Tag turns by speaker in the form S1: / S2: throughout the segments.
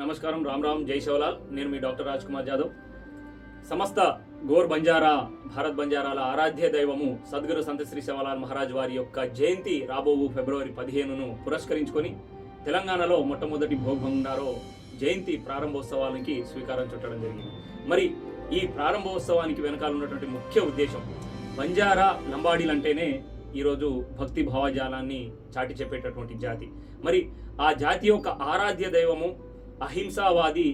S1: నమస్కారం, రామ్ రామ్, జై శివలాల్. నేను మీ డాక్టర్ రాజ్ కుమార్ జాదవ్. సమస్త గోర్ బంజారా భారత్ బంజారాల ఆరాధ్య దైవము సద్గురు సంత శ్రీ శివలాల్ మహారాజ్ వారి యొక్క జయంతి రాబోవు ఫిబ్రవరి 15ను పురస్కరించుకొని తెలంగాణలో మొట్టమొదటి భోగ్ బండారో జయంతి ప్రారంభోత్సవానికి శ్రీకారం చుట్టడం జరిగింది. మరి ఈ ప్రారంభోత్సవానికి వెనకాల ఉన్నటువంటి ముఖ్య ఉద్దేశం, బంజారా లంబాడీలు అంటేనే ఈరోజు భక్తి భావజాలాన్ని చాటి చెప్పేటటువంటి జాతి. మరి ఆ జాతి యొక్క ఆరాధ్య దైవము అహింసావాది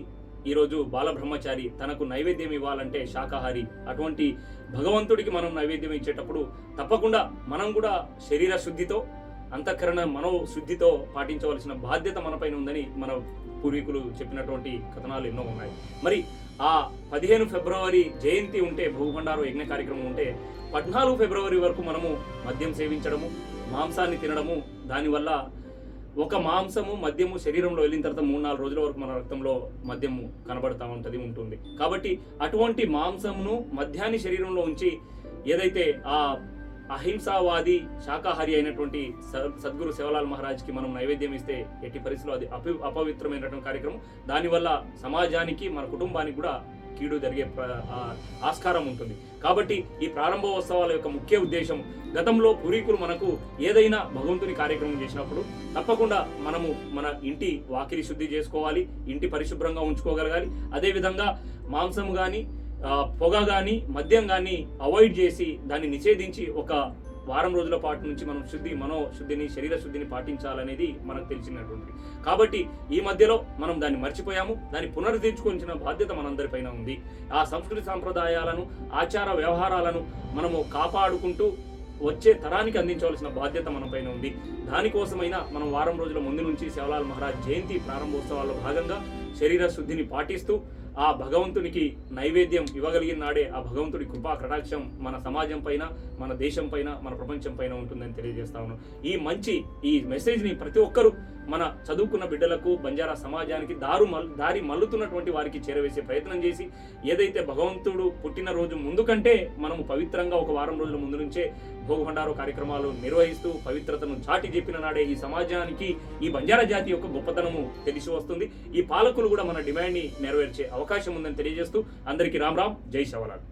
S1: ఈరోజు బాలబ్రహ్మచారి. తనకు నైవేద్యం ఇవ్వాలంటే శాకాహారి. అటువంటి భగవంతుడికి మనం నైవేద్యం ఇచ్చేటప్పుడు తప్పకుండా మనం కూడా శరీర శుద్ధితో, అంతఃకరణ మనో శుద్ధితో పాటించవలసిన బాధ్యత మనపైన ఉందని మన పూర్వీకులు చెప్పినటువంటి కథనాలు ఎన్నో ఉన్నాయి. మరి ఆ 15 ఫిబ్రవరి జయంతి ఉంటే, భోగభండారు యజ్ఞ కార్యక్రమం ఉంటే, 14 ఫిబ్రవరి వరకు మనము మద్యం సేవించడము, మాంసాన్ని తినడము, దానివల్ల ఒక మాంసము మద్యము శరీరంలో వెళ్ళిన తర్వాత 3-4 రోజుల వరకు మన రక్తంలో మద్యము కనబడతా ఉంటుంది. కాబట్టి అటువంటి మాంసమును, మద్యాన్ని శరీరంలో ఉంచి ఏదైతే ఆ అహింసావాది శాకాహారి అయినటువంటి సద్గురు శివలాల్ మహారాజ్కి మనం నైవేద్యం ఇస్తే ఎట్టి పరిస్థితుల్లో అది అపవిత్రమైనటువంటి కార్యక్రమం. దానివల్ల సమాజానికి, మన కుటుంబానికి కూడా కీడు జరిగే ఆస్కారం ఉంటుంది. కాబట్టి ఈ ప్రారంభోత్సవాల యొక్క ముఖ్య ఉద్దేశం, గతంలో పూర్వీకులు మనకు ఏదైనా భగవంతుని కార్యక్రమం చేసినప్పుడు తప్పకుండా మనము మన ఇంటి వాకిలి శుద్ధి చేసుకోవాలి, ఇంటి పరిశుభ్రంగా ఉంచుకోగలగాలి. అదేవిధంగా మాంసం కానీ, పొగ కానీ, మద్యం కానీ అవాయిడ్ చేసి దాన్ని నిషేధించి ఒక వారం రోజుల పాటు నుంచి మనం మనోశుద్ధిని, శరీర శుద్ధిని పాటించాలనేది మనకు తెలిసినటువంటి. కాబట్టి ఈ మధ్యలో మనం దాన్ని మర్చిపోయాము. దాన్ని పునరుద్ధరించుకోవాల్సిన బాధ్యత మనందరిపైన ఉంది. ఆ సంస్కృతి సాంప్రదాయాలను, ఆచార వ్యవహారాలను మనము కాపాడుకుంటూ వచ్చే తరానికి అందించవలసిన బాధ్యత మన పైన ఉంది. దానికోసమైనా మనం వారం రోజుల ముందు నుంచి శివలాల్ మహారాజ్ జయంతి ప్రారంభోత్సవాల్లో భాగంగా శరీర శుద్ధిని పాటిస్తూ ఆ భగవంతునికి నైవేద్యం ఇవ్వగలిగిన నాడే ఆ భగవంతుడి కృపా కటాక్షం మన సమాజం పైన, మన దేశం పైన, మన ప్రపంచం పైన ఉంటుందని తెలియజేస్తా ఉన్నాను. ఈ మెసేజ్ని ప్రతి ఒక్కరూ మన చదువుకున్న బిడ్డలకు, బంజారా సమాజానికి దారి మల్లుతున్నటువంటి వారికి చేరవేసే ప్రయత్నం చేసి, ఏదైతే భగవంతుడు పుట్టినరోజు ముందు కంటే మనము పవిత్రంగా ఒక వారం రోజుల ముందు నుంచే భోగభండారు కార్యక్రమాలు నిర్వహిస్తూ పవిత్రతను చాటి చెప్పిన నాడే ఈ సమాజానికి, ఈ బంజారా జాతి యొక్క గొప్పతనము తెలిసి వస్తుంది. ఈ పాలకులు కూడా మన డిమాండ్ని నెరవేర్చే అవకాశం ఉందని తెలియజేస్తూ అందరికీ రామ్ రామ్, జై శివలాల్.